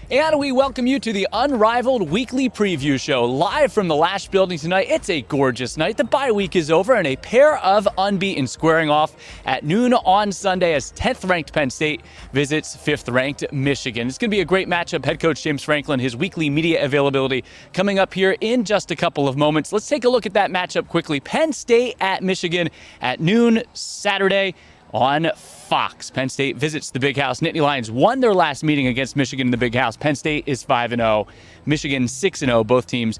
And we welcome you to the Unrivaled Weekly Preview Show, live from the Lasch Building tonight. It's a gorgeous night. The bye week is over, and a pair of unbeaten squaring off at noon on Sunday as 10th-ranked Penn State visits 5th-ranked Michigan. It's going to be a great matchup. Head coach James Franklin, his weekly media availability coming up here in just a couple of moments. Let's take a look at that matchup quickly. Penn State at Michigan at noon Saturday on Fox. Penn State visits the Big House. Nittany Lions won their last meeting against Michigan in the Big House. Penn State is 5-0. Michigan 6-0. Both teams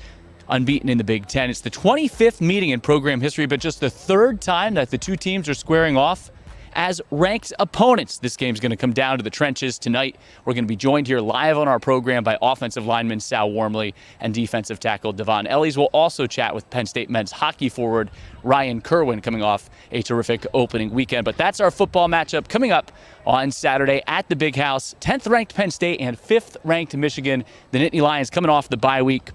unbeaten in the Big Ten. It's the 25th meeting in program history, but just the third time that the two teams are squaring off as ranked opponents. This game's going to come down to the trenches tonight. We're going to be joined here live on our program by offensive lineman Sal Wormley and defensive tackle Devon Ellis. We'll also chat with Penn State men's hockey forward Ryan Kerwin, coming off a terrific opening weekend. But that's our football matchup coming up on Saturday at the Big House. 10th-ranked Penn State and 5th-ranked Michigan. The Nittany Lions coming off the bye week.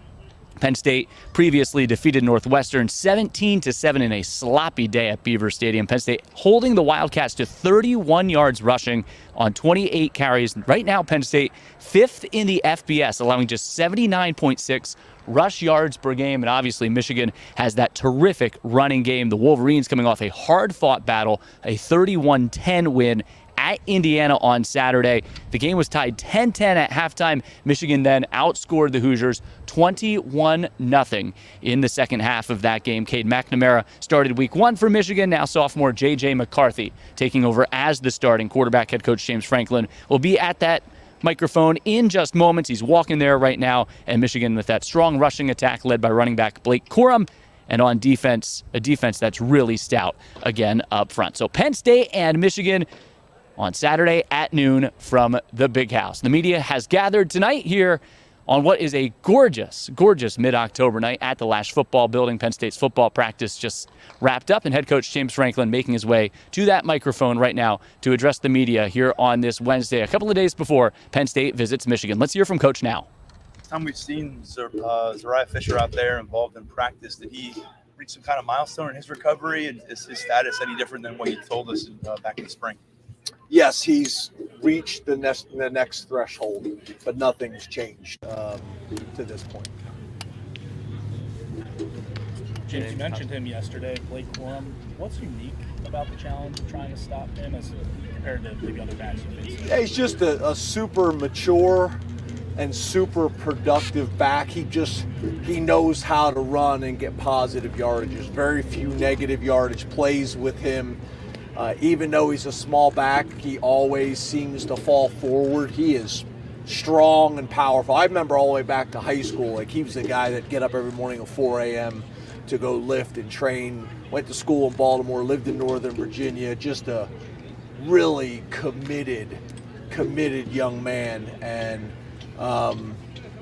Penn State previously defeated Northwestern 17-7 in a sloppy day at Beaver Stadium. Penn State holding the Wildcats to 31 yards rushing on 28 carries. Right now, Penn State 5th in the FBS, allowing just 79.6 rush yards per game. And obviously, Michigan has that terrific running game. The Wolverines coming off a hard-fought battle, a 31-10 win at Indiana on Saturday. The game was tied 10-10 at halftime. Michigan then outscored the Hoosiers 21-0 in the second half of that game. Cade McNamara started week one for Michigan. Now sophomore J.J. McCarthy taking over as the starting quarterback. Head coach James Franklin will be at that microphone in just moments. He's walking there right now. And Michigan with that strong rushing attack led by running back Blake Corum. And on defense, a defense that's really stout again up front. So Penn State and Michigan on Saturday at noon from the Big House. The media has gathered tonight here on what is a gorgeous, gorgeous mid-October night at the Lasch Football Building. Penn State's football practice just wrapped up, and head coach James Franklin making his way to that microphone right now to address the media here on this Wednesday, a couple of days before Penn State visits Michigan. Let's hear from Coach now. Time we've seen Zariah Fisher out there involved in practice, did he reach some kind of milestone in his recovery? And is his status any different than what he told us back in the spring? Yes, he's reached the next threshold, but nothing's changed to this point. James, you mentioned him yesterday, Blake Corum. What's unique about the challenge of trying to stop him as compared to maybe other backs you face? Yeah, he's just a super mature and super productive back. He knows how to run and get positive yardage. There's very few negative yardage plays with him. Even though he's a small back, he always seems to fall forward. He is strong and powerful. I remember all the way back to high school, like he was the guy that get up every morning at 4 a.m. to go lift and train. Went to school in Baltimore, lived in Northern Virginia. Just a really committed young man, and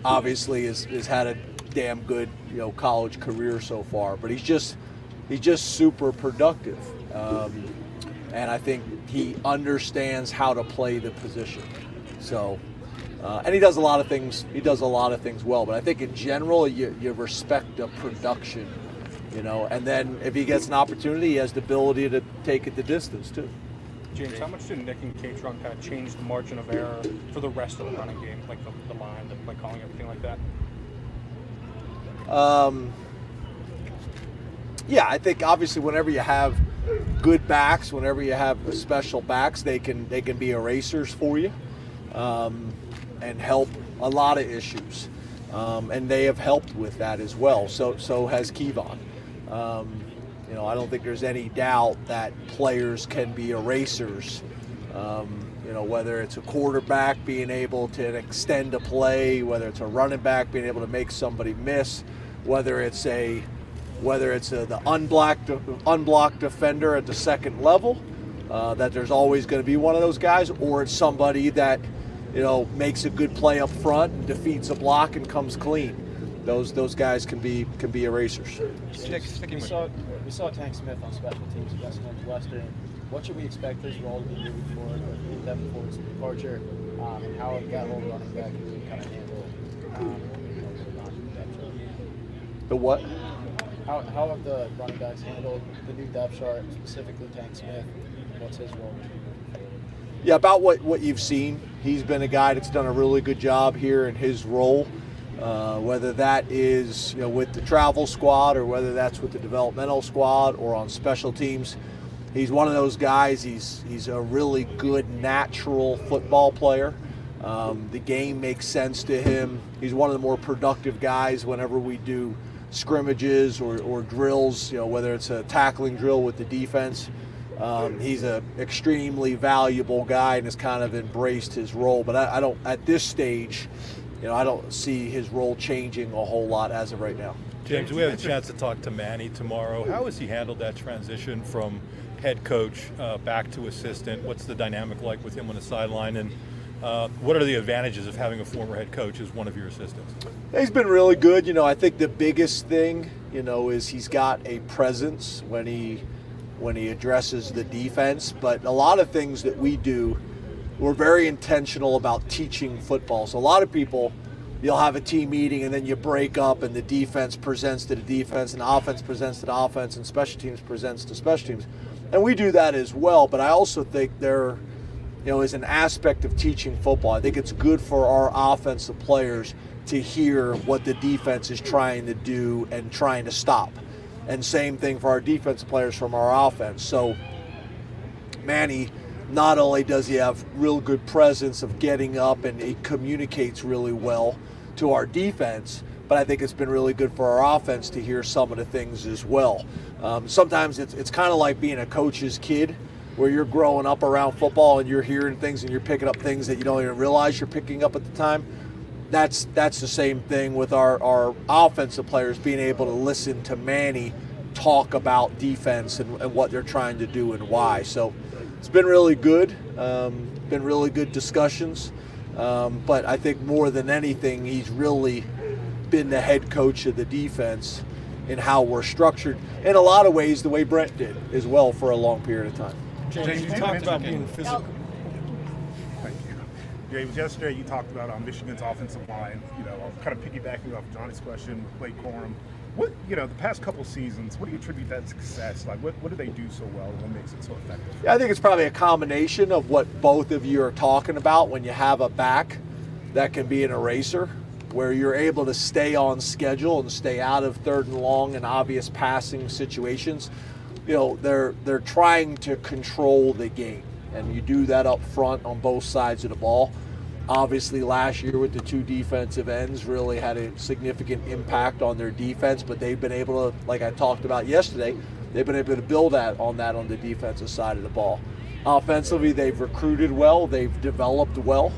obviously has had a damn good college career so far. But he's just super productive. And I think he understands how to play the position. So, and he does a lot of things. He does a lot of things well. But I think in general, you respect the production, And then if he gets an opportunity, he has the ability to take it the distance too. James, how much did Nick and Kate's run kind of change the margin of error for the rest of the running game, like the line, the play calling, everything like that? Yeah, I think obviously whenever you have good backs, whenever you have special backs, they can be erasers for you and help a lot of issues. And they have helped with that as well. So has Kevon. I don't think there's any doubt that players can be erasers. Whether it's a quarterback being able to extend a play, whether it's a running back being able to make somebody miss, whether it's the unblocked defender at the second level, that there's always going to be one of those guys, or it's somebody that, makes a good play up front and defeats a block and comes clean. Those guys can be erasers. We saw Tank Smith on special teams against Northwestern. What should we expect his role to be moving forward with Devon Ellis' departure, and how have that whole running back can kind of handle The what? How have the running backs handled the new depth chart, specifically Tank Smith? What's his role? Yeah, about what you've seen, he's been a guy that's done a really good job here in his role, whether that is with the travel squad or whether that's with the developmental squad or on special teams. He's one of those guys. He's a really good natural football player. The game makes sense to him. He's one of the more productive guys whenever we do scrimmages or drills, whether it's a tackling drill with the defense. He's an extremely valuable guy and has kind of embraced his role. But I don't, at this stage, I don't see his role changing a whole lot as of right now. James, we have a chance to talk to Manny tomorrow. How has he handled that transition from head coach back to assistant? What's the dynamic like with him on the sideline? And what are the advantages of having a former head coach as one of your assistants? He's been really good. I think the biggest thing, is he's got a presence when he addresses the defense. But a lot of things that we do, we're very intentional about teaching football. So a lot of people, you'll have a team meeting and then you break up and the defense presents to the defense and the offense presents to the offense and special teams presents to special teams. And we do that as well. But I also think there is an aspect of teaching football. I think it's good for our offensive players to hear what the defense is trying to do and trying to stop. And same thing for our defensive players from our offense. So Manny, not only does he have real good presence of getting up and he communicates really well to our defense, but I think it's been really good for our offense to hear some of the things as well. Sometimes it's kind of like being a coach's kid, where you're growing up around football and you're hearing things and you're picking up things that you don't even realize you're picking up at the time. That's the same thing with our offensive players, being able to listen to Manny talk about defense and what they're trying to do and why. So it's been really good, been really good discussions. But I think more than anything, he's really been the head coach of the defense in how we're structured, in a lot of ways the way Brent did as well for a long period of time. James, you talked about being physical. Thank you. James, yesterday you talked about Michigan's offensive line. Kind of piggybacking off Johnny's question with Blake Corum. What the past couple seasons, what do you attribute that success? Like, what do they do so well? What makes it so effective? Yeah, I think it's probably a combination of what both of you are talking about. When you have a back that can be an eraser, where you're able to stay on schedule and stay out of third and long and obvious passing situations. They're trying to control the game, and you do that up front on both sides of the ball. Obviously, last year with the two defensive ends really had a significant impact on their defense, but they've been able to, like I talked about yesterday, they've been able to build on the defensive side of the ball. Offensively, they've recruited well, they've developed well,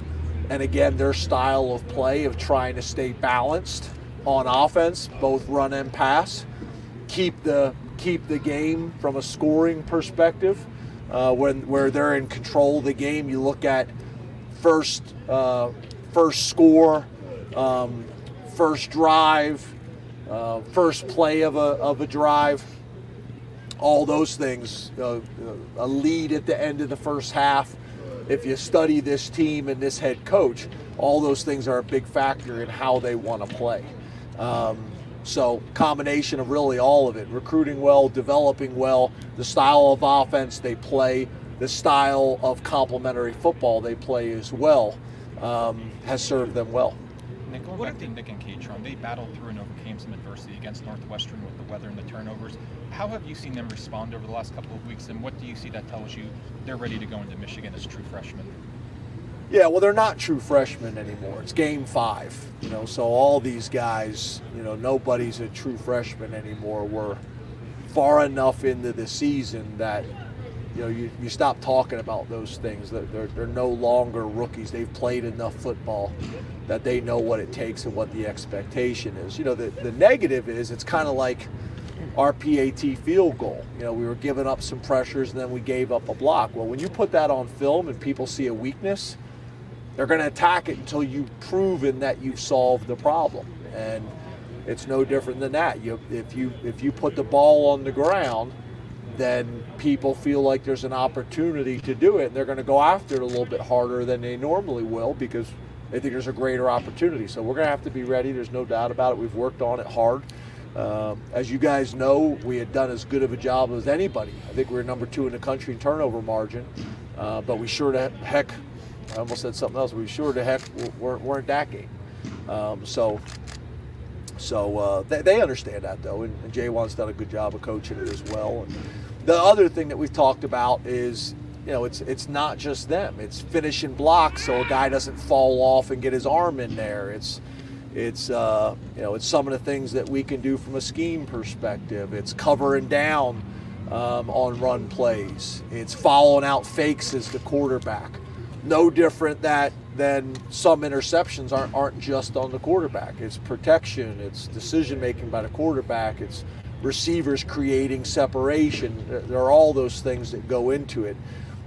and again, their style of play of trying to stay balanced on offense, both run and pass, keep the game from a scoring perspective. Where they're in control of the game, you look at first score, first drive, first play of a drive, all those things, a lead at the end of the first half. If you study this team and this head coach, all those things are a big factor in how they want to play. So combination of really all of it, recruiting well, developing well, the style of offense they play, the style of complementary football they play as well, has served them well. Nick, going back to Nick and Katron, they battled through and overcame some adversity against Northwestern with the weather and the turnovers. How have you seen them respond over the last couple of weeks, and what do you see that tells you they're ready to go into Michigan as true freshmen? Yeah, well, they're not true freshmen anymore. It's game 5, so all these guys, nobody's a true freshman anymore. We're far enough into the season that, you stop talking about those things. They're no longer rookies. They've played enough football that they know what it takes and what the expectation is. The negative is it's kind of like our PAT field goal. You know, we were giving up some pressures and then we gave up a block. Well, when you put that on film and people see a weakness, they're going to attack it until you've proven that you've solved the problem. And it's no different than that. If you put the ball on the ground, then people feel like there's an opportunity to do it, and they're going to go after it a little bit harder than they normally will because they think there's a greater opportunity. So we're going to have to be ready. There's no doubt about it. We've worked on it hard. As you guys know, we had done as good of a job as anybody. I think we were number 2 in the country in turnover margin, but we sure to heck, I almost said something else, we sure to heck weren't that game. So they understand that, though, and Jaywan's done a good job of coaching it as well. And the other thing that we've talked about is, you know, it's not just them. It's finishing blocks so a guy doesn't fall off and get his arm in there. It's some of the things that we can do from a scheme perspective. It's covering down on run plays. It's following out fakes as the quarterback. No different than some interceptions aren't just on the quarterback. It's protection. It's decision making by the quarterback. It's receivers creating separation. There are all those things that go into it.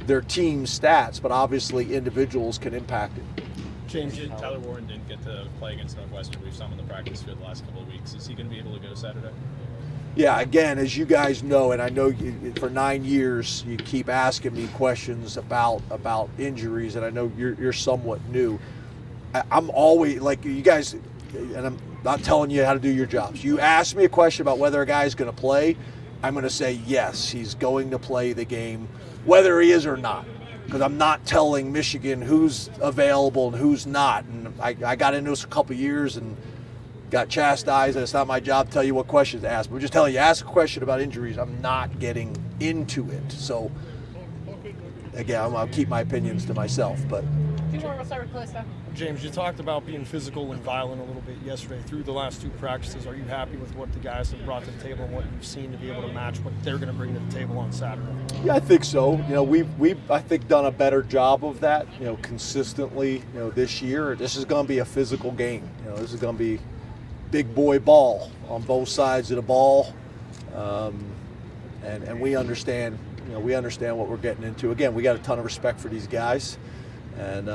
They're team stats, but obviously individuals can impact it. James, Tyler Warren didn't get to play against Northwestern. We've saw him in the practice field the last couple of weeks. Is he going to be able to go Saturday? Yeah, again, as you guys know, and I know for 9 years you keep asking me questions about injuries, and I know you're somewhat new. I'm always, like you guys, and I'm not telling you how to do your jobs. You ask me a question about whether a guy's going to play, I'm going to say yes, he's going to play the game, whether he is or not. Because I'm not telling Michigan who's available and who's not. And I got into this a couple years and got chastised, and it's not my job to tell you what questions to ask. But I'm just telling you, ask a question about injuries. I'm not getting into it. So, again, I'll keep my opinions to myself. But We'll start with Calista. James, you talked about being physical and violent a little bit yesterday through the last 2 practices. Are you happy with what the guys have brought to the table and what you've seen to be able to match what they're going to bring to the table on Saturday? Yeah, I think so. You know, we've I think done a better job of that, you know, consistently, you know, this year. This is going to be a physical game. You know, this is going to be big boy ball on both sides of the ball. And we understand, you know, we understand what we're getting into. Again, we got a ton of respect for these guys. And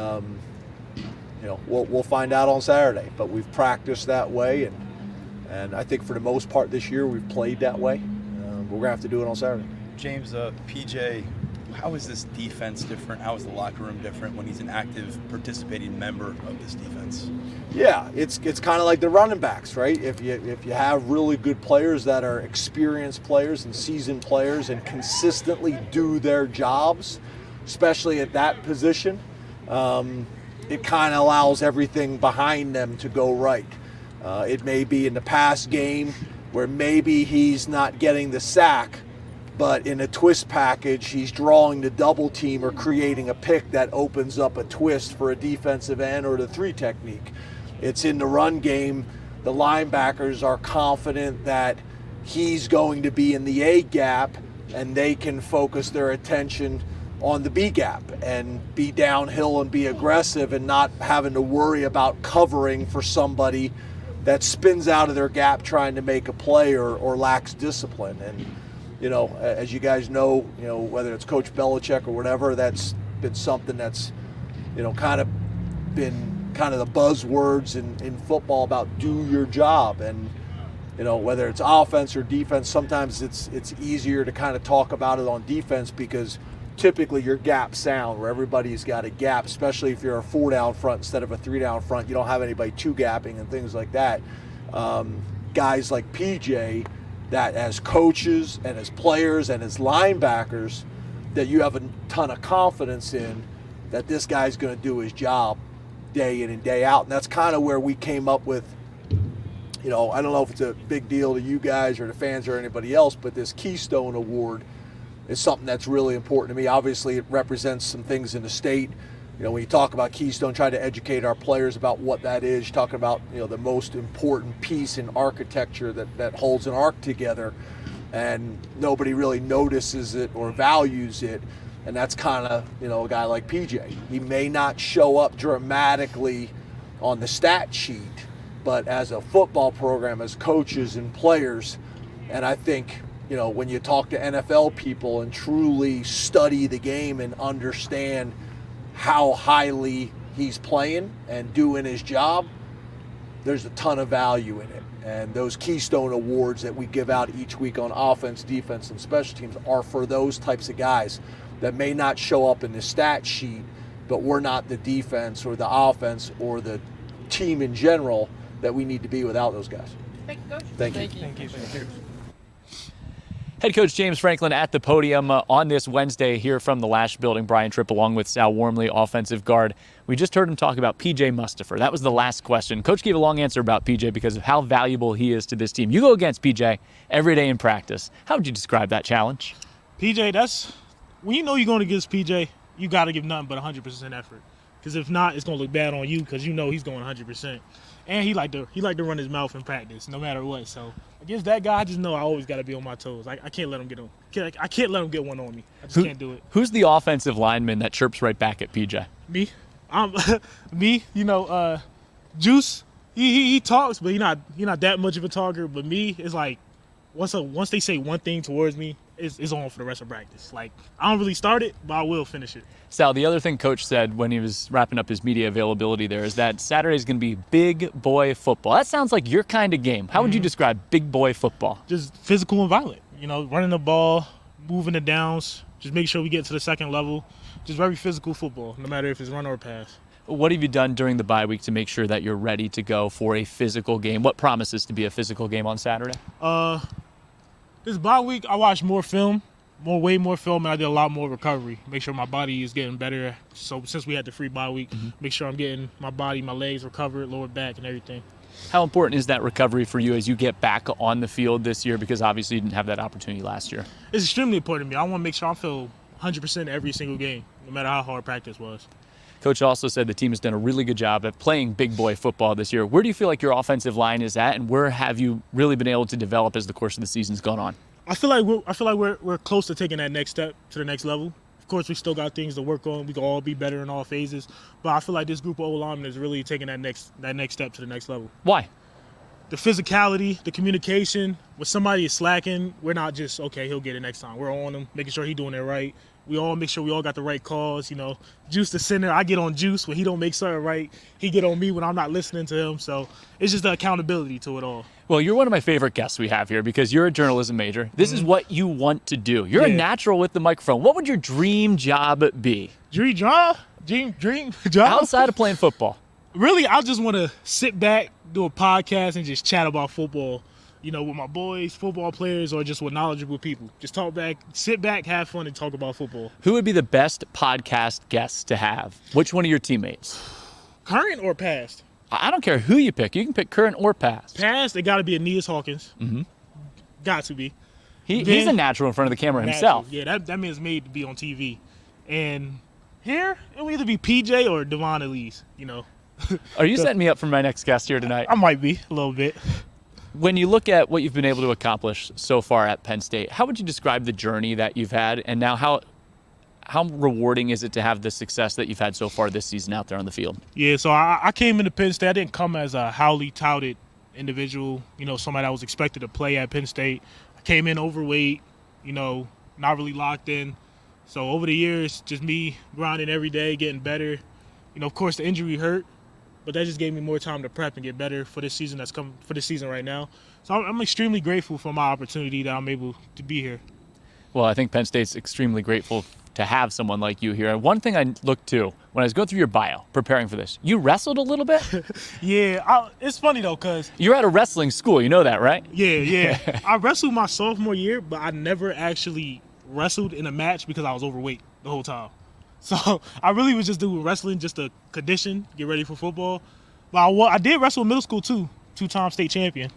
you know, we'll find out on Saturday, but we've practiced that way, and I think for the most part this year we've played that way. We're gonna have to do it on Saturday. James, PJ, how is this defense different? How is the locker room different when he's an active, participating member of this defense? Yeah, it's kind of like the running backs, right? If you have really good players that are experienced players and seasoned players and consistently do their jobs, especially at that position, it kind of allows everything behind them to go right. It may be in the pass game where maybe he's not getting the sack, but in a twist package, he's drawing the double team or creating a pick that opens up a twist for a defensive end or the 3 technique. It's in the run game. The linebackers are confident that he's going to be in the A gap and they can focus their attention on the B gap and be downhill and be aggressive and not having to worry about covering for somebody that spins out of their gap trying to make a play or lacks discipline. And, you know, as you guys know, you know, whether it's Coach Belichick or whatever, that's been something that's, you know, kind of been kind of the buzzwords in football about do your job. And, you know, whether it's offense or defense, sometimes it's easier to kind of talk about it on defense because typically your gap sound where everybody's got a gap, especially if you're a 4-down front instead of a 3-down front. You don't have anybody 2-gapping and things like that. Guys like PJ that as coaches and as players and as linebackers that you have a ton of confidence in that this guy's going to do his job day in and day out. And that's kind of where we came up with, you know, I don't know if it's a big deal to you guys or the fans or anybody else, but this Keystone Award is something that's really important to me. Obviously, it represents some things in the state. You know, when you talk about Keystone, try to educate our players about what that is. You're talking about, you know, the most important piece in architecture that holds an arc together, and nobody really notices it or values it. And that's kind of, you know, a guy like PJ. He may not show up dramatically on the stat sheet, but as a football program, as coaches and players, And I think, when you talk to NFL people and truly study the game and understand how highly he's playing and doing his job, there's a ton of value in it. And those Keystone Awards that we give out each week on offense, defense, and special teams are for those types of guys that may not show up in the stat sheet, but we're not the defense or the offense or the team in general that we need to be without those guys. Thank you, Coach. Thank you. Thank you. Head coach James Franklin at the podium on this Wednesday here from the Lasch Building. Brian Tripp along with Sal Wormley, offensive guard. We just heard him talk about PJ Mustipher. That was the last question. Coach gave a long answer about PJ because of how valuable he is to this team. You go against PJ every day in practice. How would you describe that challenge? PJ, when you know you're going against PJ, you got to give nothing but 100% effort. Because if not, it's going to look bad on you because you know he's going 100%. And he like to run his mouth in practice no matter what. So against that guy, I just know I always got to be on my toes. I can't let him get on. I can't let him get one on me. I just can't do it. Who's the offensive lineman that chirps right back at PJ? Me. Me. Juice. He talks, but he not that much of a talker. But me, it's like once they say one thing towards me, it's on for the rest of practice. Like, I don't really start it, but I will finish it. Sal, the other thing Coach said when he was wrapping up his media availability there is that Saturday's going to be big boy football. That sounds like your kind of game. How would you describe big boy football? Just physical and violent. Running the ball, moving the downs, just make sure we get to the second level. Just very physical football, no matter if it's run or pass. What have you done during the bye week to make sure that you're ready to go for a physical game? What promises to be a physical game on Saturday? This bye week, I watched more film, way more film, and I did a lot more recovery. Make sure my body is getting better. So since we had the free bye week, make sure I'm getting my body, my legs recovered, lower back, and everything. How important is that recovery for you as you get back on the field this year? Because obviously you didn't have that opportunity last year. It's extremely important to me. I want to make sure I feel 100% every single game, no matter how hard practice was. Coach also said the team has done a really good job at playing big boy football this year. Where do you feel like your offensive line is at, and where have you really been able to develop as the course of the season's gone on? I feel like we're close to taking that next step to the next level. Of course, we still got things to work on. We can all be better in all phases, but I feel like this group of O-linemen is really taking that next step to the next level. Why? The physicality, the communication. When somebody is slacking, we're not just, okay, he'll get it next time. We're on him, making sure he's doing it right. We all make sure we all got the right calls. Juice the center. I get on Juice when he don't make something right. He get on me when I'm not listening to him. So it's just the accountability to it all. Well, you're one of my favorite guests we have here because you're a journalism major. This is what you want to do. You're a natural with the microphone. What would your dream job be? Dream job? Outside of playing football. Really, I just want to sit back, do a podcast, and just chat about football. With my boys, football players, or just with knowledgeable people. Just sit back, have fun, and talk about football. Who would be the best podcast guest to have? Which one of your teammates? Current or past? I don't care who you pick. You can pick current or past. Past, it got to be Aeneas Hawkins. Mm-hmm. Got to be. He's a natural in front of the camera himself. Yeah, that man's made to be on TV. And here, it will either be PJ or Devon Ellis, Are you setting me up for my next guest here tonight? I might be, a little bit. When you look at what you've been able to accomplish so far at Penn State, how would you describe the journey that you've had, and now how rewarding is it to have the success that you've had so far this season out there on the field? Yeah, so I came into Penn State. I didn't come as a highly touted individual, somebody that was expected to play at Penn State. I came in overweight, not really locked in. So over the years, just me grinding every day, getting better. Of course, the injury hurt. But that just gave me more time to prep and get better for this season right now. So I'm extremely grateful for my opportunity that I'm able to be here. Well, I think Penn State's extremely grateful to have someone like you here. And one thing I looked to when I was going through your bio, preparing for this, you wrestled a little bit? Yeah, it's funny though, because you're at a wrestling school. You know that, right? Yeah. I wrestled my sophomore year, but I never actually wrestled in a match because I was overweight the whole time. So I really was just doing wrestling just to condition, get ready for football. But I did wrestle in middle school too, 2-time state champion.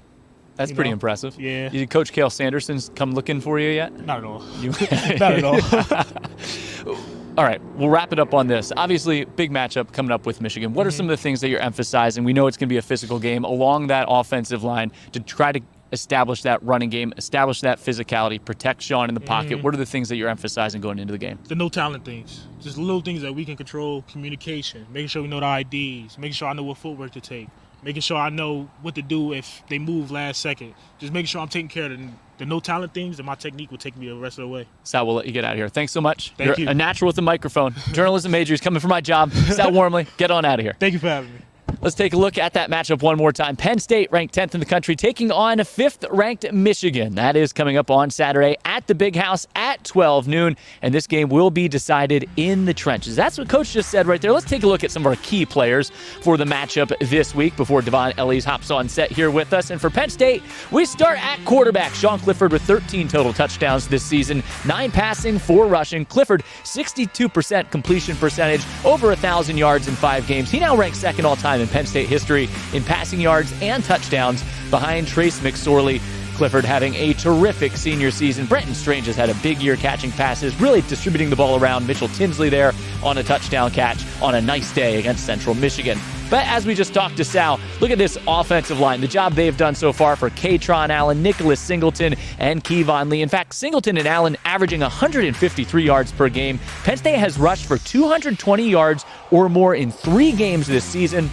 That's pretty impressive. Yeah. Did Coach Cale Sanderson's come looking for you yet? Not at all. Not at all. All right, we'll wrap it up on this. Obviously, big matchup coming up with Michigan. What are some of the things that you're emphasizing? We know it's going to be a physical game along that offensive line to try to establish that running game, establish that physicality, protect Sean in the pocket. What are the things that you're emphasizing going into the game? The no talent things. Just little things that we can control. Communication, making sure we know the IDs, making sure I know what footwork to take, making sure I know what to do if they move last second. Just making sure I'm taking care of the no-talent things, and my technique will take me the rest of the way. Sal, we'll let you get out of here. Thanks so much. Thank you. You're a natural with a microphone. Journalism major. He's coming for my job. Sal Wormley, get on out of here. Thank you for having me. Let's take a look at that matchup one more time. Penn State, ranked 10th in the country, taking on 5th-ranked Michigan. That is coming up on Saturday at the Big House at 12 noon, and this game will be decided in the trenches. That's what Coach just said right there. Let's take a look at some of our key players for the matchup this week before Devon Ellis hops on set here with us. And for Penn State, we start at quarterback. Sean Clifford with 13 total touchdowns this season, 9 passing, 4 rushing. Clifford, 62% completion percentage, over 1,000 yards in 5 games. He now ranks second all-time in Penn State history in passing yards and touchdowns behind Trace McSorley. Clifford having a terrific senior season. Brenton Strange has had a big year catching passes, really distributing the ball around. Mitchell Tinsley there on a touchdown catch on a nice day against Central Michigan. But as we just talked to Sal, look at this offensive line. The job they've done so far for Katron Allen, Nicholas Singleton, and Kevon Lee. In fact, Singleton and Allen averaging 153 yards per game. Penn State has rushed for 220 yards or more in 3 games this season.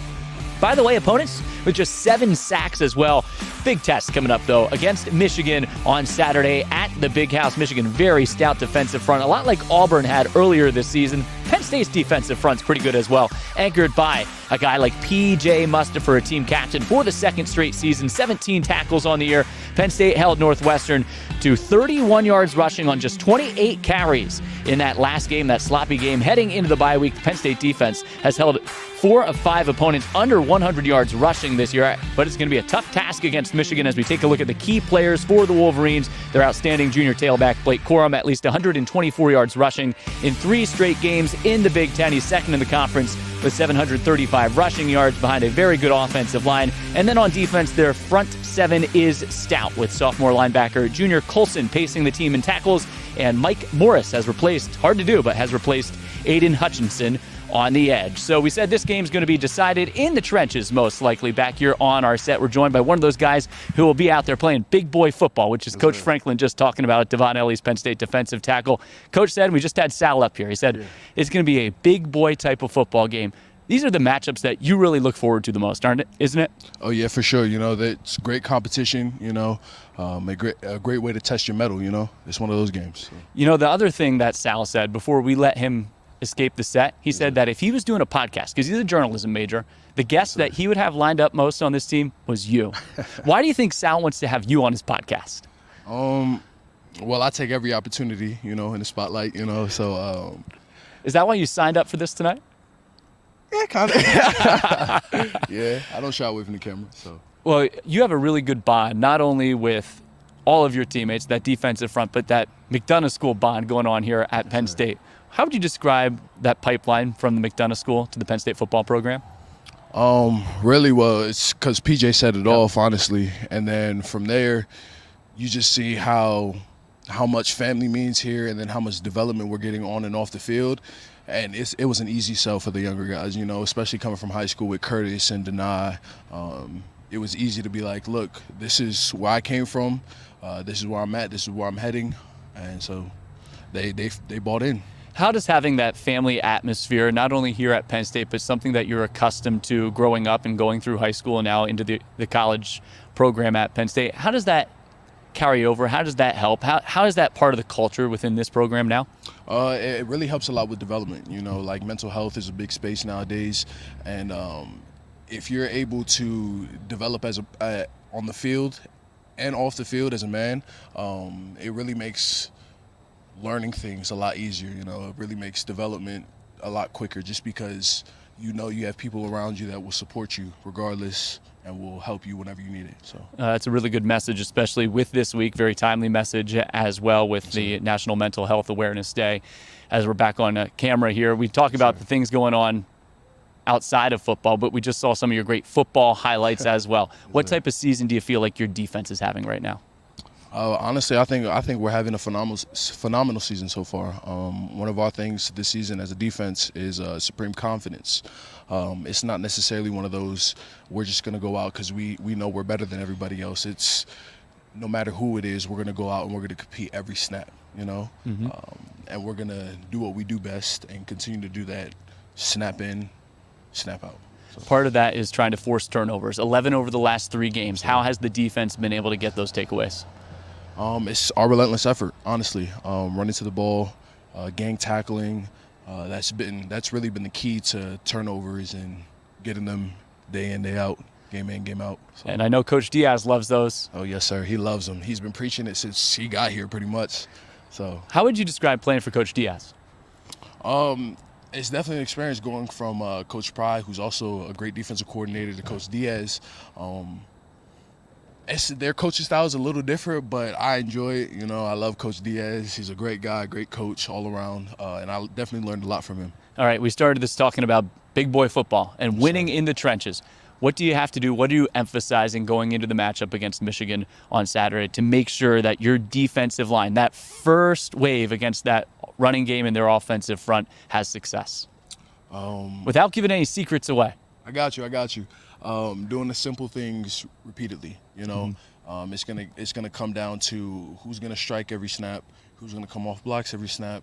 By the way, opponents with just 7 sacks as well. Big test coming up, though, against Michigan on Saturday at the Big House. Michigan, very stout defensive front, a lot like Auburn had earlier this season. Penn State's defensive front's pretty good as well, anchored by a guy like P.J. Mustafa, a team captain for the 2nd straight season, 17 tackles on the year. Penn State held Northwestern to 31 yards rushing on just 28 carries in that last game, that sloppy game. Heading into the bye week, the Penn State defense has held 4 of 5 opponents under 100 yards rushing this year, but it's going to be a tough task against Michigan as we take a look at the key players for the Wolverines. Their outstanding junior tailback, Blake Corum, at least 124 yards rushing in 3 straight games in the Big Ten. He's second in the conference with 735 rushing yards behind a very good offensive line. And then on defense, their front 7 is stout with sophomore linebacker Junior Colson pacing the team in tackles, and Mike Morris has replaced, hard to do, but has replaced Aiden Hutchinson on the edge. So we said this game's going to be decided in the trenches, most likely. Back here on our set, we're joined by one of those guys who will be out there playing big boy football, which is Coach Franklin just talking about, Devon Ellis, Penn State defensive tackle. Coach said, we just had Sal up here, he said it's going to be a big boy type of football game. These are the matchups that you really look forward to the most, aren't it? Isn't it? Oh, yeah, for sure. You know, that's great competition, you know, a great way to test your mettle, you know. It's one of those games. So. You know, the other thing that Sal said before we let him escape the set, he said that if he was doing a podcast, because he's a journalism major, the guest that he would have lined up most on this team was you. Why do you think Sal wants to have you on his podcast? Well, I take every opportunity, you know, in the spotlight, you know, so. Is that why you signed up for this tonight? Yeah, kind of. Yeah, I don't shy away from the camera, so. Well, you have a really good bond, not only with all of your teammates, that defensive front, but that McDonough School bond going on here at Penn State. How would you describe that pipeline from the McDonough School to the Penn State football program? Really, well, it's because PJ set it off, honestly. And then from there, you just see how much family means here and then how much development we're getting on and off the field. And it was an easy sell for the younger guys, you know, especially coming from high school with Curtis and Denai. It was easy to be like, look, this is where I came from. This is where I'm at. This is where I'm heading. And so they bought in. How does having that family atmosphere, not only here at Penn State, but something that you're accustomed to growing up and going through high school and now into the college program at Penn State, how does that carry over? How does that help? How is that part of the culture within this program now? It really helps a lot with development. You know, like mental health is a big space nowadays. And if you're able to develop on the field and off the field as a man, it really makes learning things a lot easier. You know, it really makes development a lot quicker just because you know you have people around you that will support you regardless and will help you whenever you need it. So that's a really good message, especially with this week. Very timely message as well with the National Mental Health Awareness Day. As we're back on camera here, we talk about the things going on outside of football, but we just saw some of your great football highlights as well. What type of season do you feel like your defense is having right now? Honestly, I think we're having a phenomenal season so far. One of our things this season as a defense is supreme confidence. It's not necessarily one of those we're just going to go out because we know we're better than everybody else. It's no matter who it is, we're going to go out and we're going to compete every snap, you know, and we're going to do what we do best and continue to do that, snap in, snap out. Part of that is trying to force turnovers. 11 over the last 3 games. How has the defense been able to get those takeaways? It's our relentless effort, honestly. Running to the ball, gang tackling. That's really been the key to turnovers and getting them day in, day out, game in, game out. So. And I know Coach Diaz loves those. Oh, yes, sir. He loves them. He's been preaching it since he got here pretty much. So. How would you describe playing for Coach Diaz? It's definitely an experience going from Coach Pry, who's also a great defensive coordinator, to Coach Diaz. Their coaching style is a little different, but I enjoy it. You know, I love Coach Diaz. He's a great guy, great coach all around, and I definitely learned a lot from him. All right, we started this talking about big boy football and winning in the trenches. What do you have to do? What are you emphasizing going into the matchup against Michigan on Saturday to make sure that your defensive line, that first wave against that running game in their offensive front, has success? Without giving any secrets away. I got you. Doing the simple things repeatedly. You know, it's gonna come down to who's gonna strike every snap, who's gonna come off blocks every snap,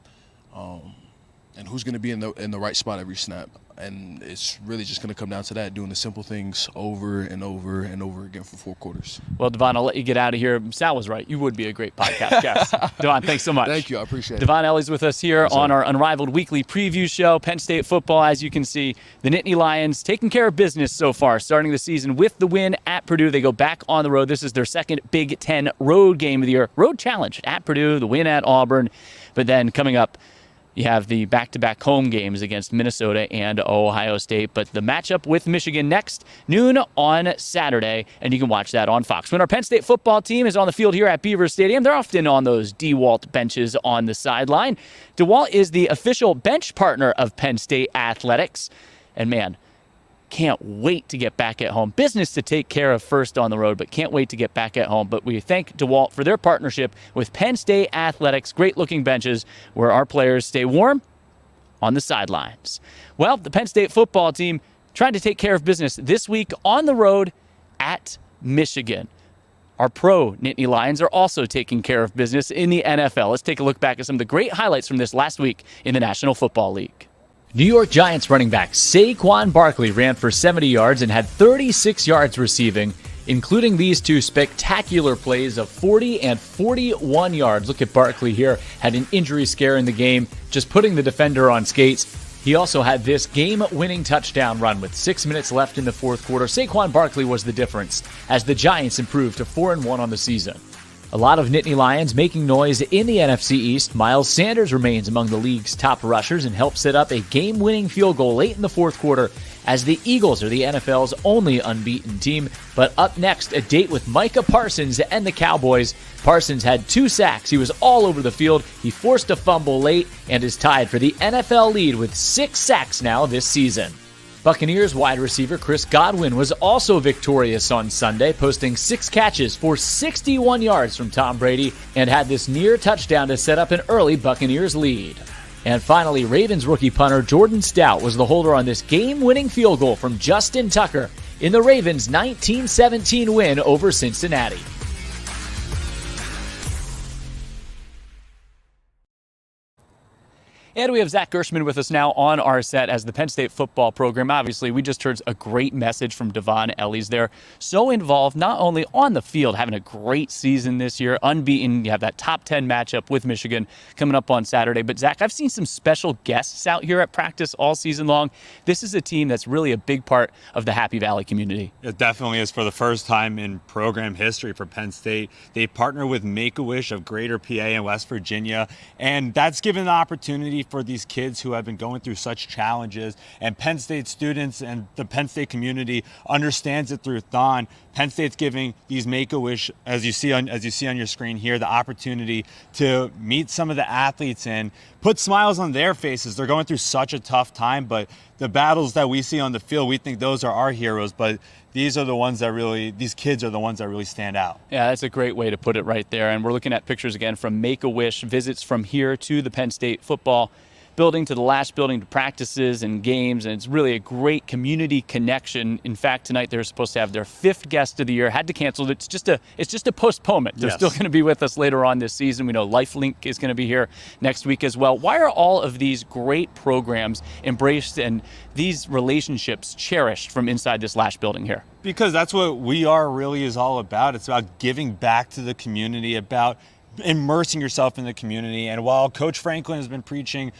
and who's gonna be in the right spot every snap. And it's really just going to come down to that, doing the simple things over and over and over again for 4 quarters. Well, Devon, I'll let you get out of here. Sal was right. You would be a great podcast guest. Devon, thanks so much. Thank you. I appreciate it. Devon Ellis with us here on our Unrivaled weekly preview show. Penn State football, as you can see, the Nittany Lions taking care of business so far, starting the season with the win at Purdue. They go back on the road. This is their second Big Ten road game of the year. Road challenge at Purdue, the win at Auburn. But then coming up, you have the back-to-back home games against Minnesota and Ohio State. But the matchup with Michigan next, noon on Saturday, and you can watch that on Fox. When our Penn State football team is on the field here at Beaver Stadium, they're often on those DeWalt benches on the sideline. DeWalt is the official bench partner of Penn State athletics. And man, can't wait to get back at home. Business to take care of first on the road, but can't wait to get back at home. But we thank DeWalt for their partnership with Penn State Athletics. Great-looking benches where our players stay warm on the sidelines. Well, the Penn State football team trying to take care of business this week on the road at Michigan. Our pro Nittany Lions are also taking care of business in the NFL. Let's take a look back at some of the great highlights from this last week in the National Football League. New York Giants running back Saquon Barkley ran for 70 yards and had 36 yards receiving, including these 2 spectacular plays of 40 and 41 yards. Look at Barkley here. Had an injury scare in the game, just putting the defender on skates. He also had this game-winning touchdown run with 6 minutes left in the fourth quarter. Saquon Barkley was the difference as the Giants improved to 4-1 on the season. A lot of Nittany Lions making noise in the NFC East. Miles Sanders remains among the league's top rushers and helped set up a game-winning field goal late in the fourth quarter as the Eagles are the NFL's only unbeaten team. But up next, a date with Micah Parsons and the Cowboys. Parsons had 2 sacks. He was all over the field. He forced a fumble late and is tied for the NFL lead with 6 sacks now this season. Buccaneers wide receiver Chris Godwin was also victorious on Sunday, posting 6 catches for 61 yards from Tom Brady and had this near touchdown to set up an early Buccaneers lead. And finally, Ravens rookie punter Jordan Stout was the holder on this game-winning field goal from Justin Tucker in the Ravens' 19-17 win over Cincinnati. And we have Zach Gershman with us now on our set as the Penn State football program. Obviously, we just heard a great message from Devon Ellis there. So involved, not only on the field, having a great season this year, unbeaten. You have that top 10 matchup with Michigan coming up on Saturday. But Zach, I've seen some special guests out here at practice all season long. This is a team that's really a big part of the Happy Valley community. It definitely is. For the first time in program history for Penn State, they partner with Make-A-Wish of Greater PA and West Virginia. And that's given the opportunity for these kids who have been going through such challenges, and Penn State students and the Penn State community understands it through Thon. Penn State's giving these Make-A-Wish, as you see on your screen here, the opportunity to meet some of the athletes and put smiles on their faces. They're going through such a tough time, but the battles that we see on the field, we think those are our heroes, but these kids are the ones that really stand out. Yeah, that's a great way to put it right there. And we're looking at pictures again from Make-A-Wish, visits from here to the Penn State football building to the Lasch building to practices and games, and it's really a great community connection. In fact, tonight they're supposed to have their 5th guest of the year. Had to cancel. It's just a postponement. They're still going to be with us later on this season. We know LifeLink is going to be here next week as well. Why are all of these great programs embraced and these relationships cherished from inside this Lasch building here? Because that's what We Are really is all about. It's about giving back to the community, about immersing yourself in the community. And while Coach Franklin has been preaching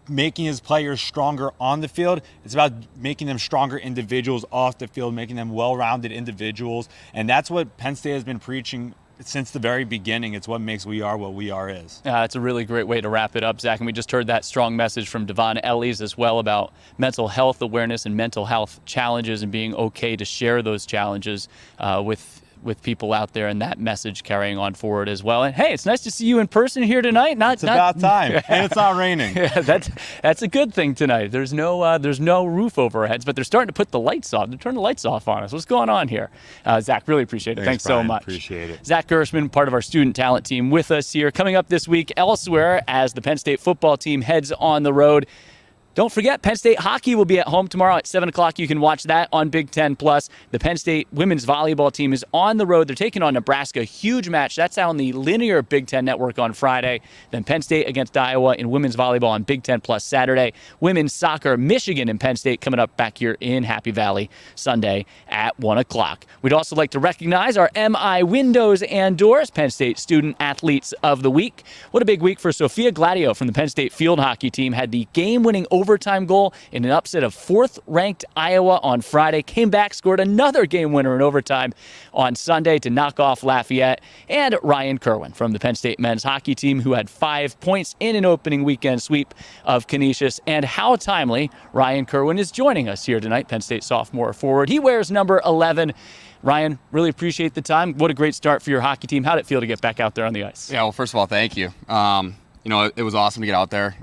making his players stronger on the field, it's about making them stronger individuals off the field, making them well-rounded individuals. And that's what Penn State has been preaching since the very beginning. It's what makes We Are what We Are is. It's a really great way to wrap it up, Zach. And we just heard that strong message from Devon Ellis as well about mental health awareness and mental health challenges and being okay to share those challenges with people out there, and that message carrying on forward as well. And hey, it's nice to see you in person here tonight. It's about time, and it's not raining. Yeah, that's a good thing tonight. There's no roof over our heads, but they're starting to put the lights off. They're turning the lights off on us. What's going on here? Zach, really appreciate it. Thanks Brian. so much. Appreciate it. Zach Gershman, part of our student talent team, with us here. Coming up this week elsewhere as the Penn State football team heads on the road. Don't forget, Penn State hockey will be at home tomorrow at 7 o'clock. You can watch that on Big Ten Plus. The Penn State women's volleyball team is on the road. They're taking on Nebraska. Huge match. That's on the linear Big Ten network on Friday. Then Penn State against Iowa in women's volleyball on Big Ten Plus Saturday. Women's soccer, Michigan and Penn State coming up back here in Happy Valley Sunday at 1 o'clock. We'd also like to recognize our MI Windows and Doors Penn State Student Athletes of the Week. What a big week for Sophia Gladio from the Penn State field hockey team. Had the game-winning overtime goal in an upset of 4th-ranked Iowa on Friday. Came back, scored another game winner in overtime on Sunday to knock off Lafayette. And Ryan Kerwin from the Penn State men's hockey team, who had 5 points in an opening weekend sweep of Canisius. And how timely Ryan Kerwin is joining us here tonight, Penn State sophomore forward. He wears number 11. Ryan, really appreciate the time. What a great start for your hockey team. How did it feel to get back out there on the ice? Yeah, well, first of all, thank you. It was awesome to get out there.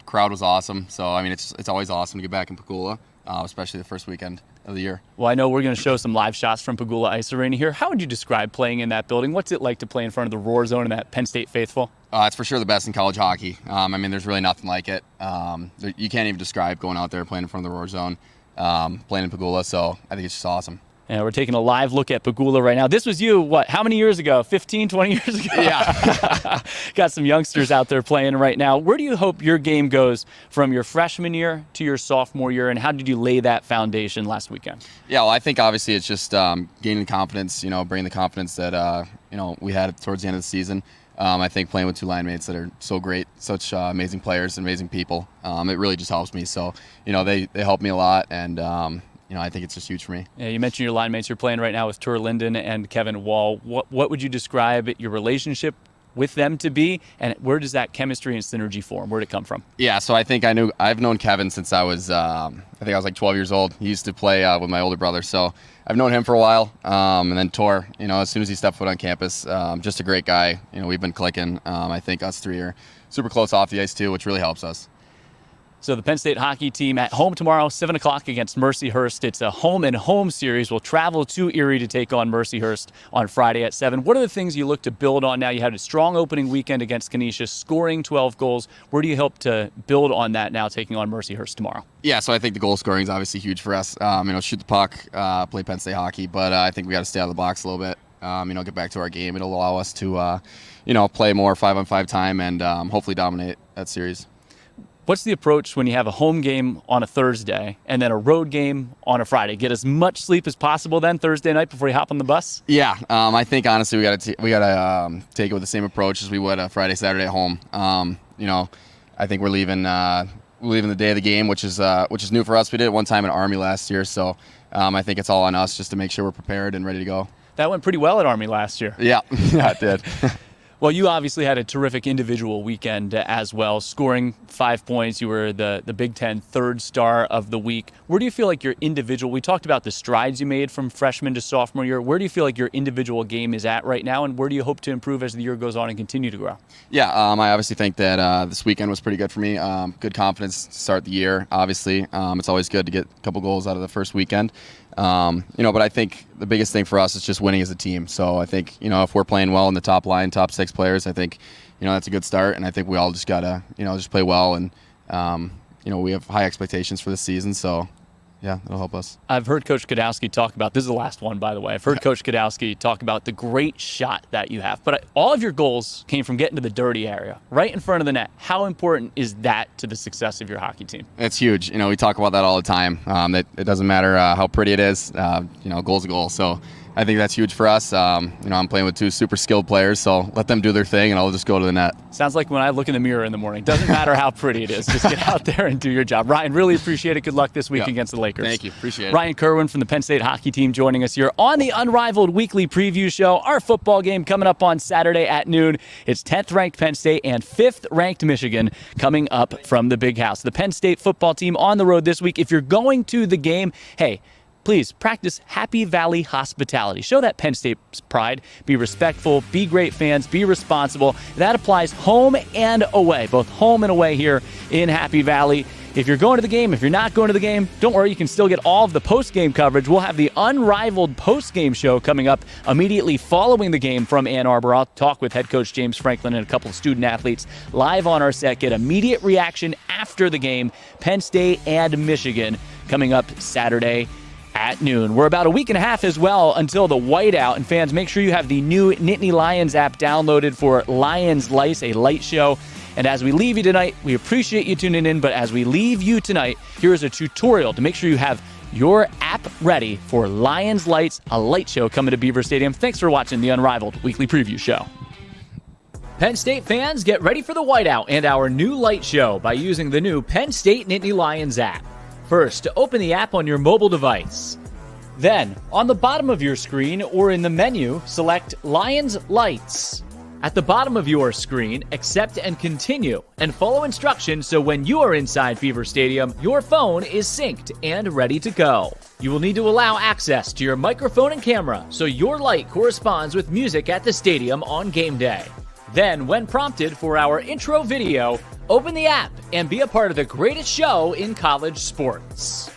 Crowd was awesome. So, I mean, it's always awesome to get back in Pagula, especially the first weekend of the year. Well, I know we're going to show some live shots from Pagula Ice Arena here. How would you describe playing in that building? What's it like to play in front of the Roar Zone and that Penn State faithful? It's for sure the best in college hockey. There's really nothing like it. You can't even describe going out there playing in front of the Roar Zone, playing in Pagula. So I think it's just awesome. And we're taking a live look at Pagula right now. This was you, how many years ago? 15, 20 years ago? Yeah. Got some youngsters out there playing right now. Where do you hope your game goes from your freshman year to your sophomore year, and how did you lay that foundation last weekend? Yeah, well, I think obviously it's just gaining confidence, bringing the confidence that, we had towards the end of the season. I think playing with two line mates that are so great, such amazing players and amazing people, it really just helps me. So, they help me a lot, and I think it's just huge for me. Yeah, you mentioned your line mates. You're playing right now with Tur Linden and Kevin Wall. What would you describe your relationship with them to be, and where does that chemistry and synergy form? Where did it come from? Yeah, so I think I've known Kevin since I was like 12 years old. He used to play with my older brother, so I've known him for a while. And then Tor, as soon as he stepped foot on campus, just a great guy. We've been clicking. I think us three are super close off the ice too, which really helps us. So the Penn State hockey team at home tomorrow, 7 o'clock against Mercyhurst. It's a home-and-home series. We'll travel to Erie to take on Mercyhurst on Friday at 7. What are the things you look to build on now? You had a strong opening weekend against Canisius, scoring 12 goals. Where do you hope to build on that now, taking on Mercyhurst tomorrow? Yeah, so I think the goal scoring is obviously huge for us. Shoot the puck, play Penn State hockey, but I think we got to stay out of the box a little bit. Get back to our game. It'll allow us to, play more 5-on-5 time and hopefully dominate that series. What's the approach when you have a home game on a Thursday and then a road game on a Friday? Get as much sleep as possible then Thursday night before you hop on the bus? Yeah, I think honestly we got to take it with the same approach as we would a Friday, Saturday at home. I think we're leaving the day of the game, which is new for us. We did it one time in Army last year, so I think it's all on us just to make sure we're prepared and ready to go. That went pretty well at Army last year. Yeah, yeah, it did. Well, you obviously had a terrific individual weekend as well, scoring 5 points. You were the Big Ten third star of the week. Where do you feel like your individual, we talked about the strides you made from freshman to sophomore year. Where do you feel like your individual game is at right now, and where do you hope to improve as the year goes on and continue to grow? Yeah, I obviously think that this weekend was pretty good for me. Good confidence to start the year, obviously. It's always good to get a couple goals out of the first weekend. But I think the biggest thing for us is just winning as a team. So I think, if we're playing well in the top line, top 6 players, I think, that's a good start. And I think we all just got to, just play well and We have high expectations for this season, so yeah, it'll help us. I've heard Coach Godowski talk about, this is the last one, by the way. I've heard Coach Godowski talk about the great shot that you have. But all of your goals came from getting to the dirty area, right in front of the net. How important is that to the success of your hockey team? It's huge. We talk about that all the time. That it doesn't matter how pretty it is. Goal's a goal. So I think that's huge for us. I'm playing with two super skilled players, so let them do their thing, and I'll just go to the net. Sounds like when I look in the mirror in the morning. Doesn't matter how pretty it is. Just get out there and do your job. Ryan, really appreciate it. Good luck this week against the Lakers. Thank you. Appreciate it. Ryan Kerwin from the Penn State hockey team joining us here on the Unrivaled Weekly Preview Show. Our football game coming up on Saturday at noon. It's 10th-ranked Penn State and 5th-ranked Michigan coming up from the Big House. The Penn State football team on the road this week. If you're going to the game, hey, please practice Happy Valley hospitality. Show that Penn State's pride. Be respectful, be great fans, be responsible. That applies home and away, both home and away here in Happy Valley. If you're going to the game, if you're not going to the game, don't worry, you can still get all of the post-game coverage. We'll have the Unrivaled post-game show coming up immediately following the game from Ann Arbor. I'll talk with head coach James Franklin and a couple of student athletes live on our set, get immediate reaction after the game. Penn State and Michigan coming up Saturday at noon. We're about a week and a half as well until the whiteout. And fans, make sure you have the new Nittany Lions app downloaded for Lions Lice, a light show. And as we leave you tonight, we appreciate you tuning in, but as we leave you tonight, here is a tutorial to make sure you have your app ready for Lions Lights, a light show coming to Beaver Stadium. Thanks for watching the Unrivaled Weekly Preview Show. Penn State fans, get ready for the whiteout and our new light show by using the new Penn State Nittany Lions app. First, open the app on your mobile device. Then, on the bottom of your screen or in the menu, select Lions Lights. At the bottom of your screen, accept and continue, and follow instructions so when you are inside Beaver Stadium, your phone is synced and ready to go. You will need to allow access to your microphone and camera so your light corresponds with music at the stadium on game day. Then, when prompted for our intro video, open the app and be a part of the greatest show in college sports.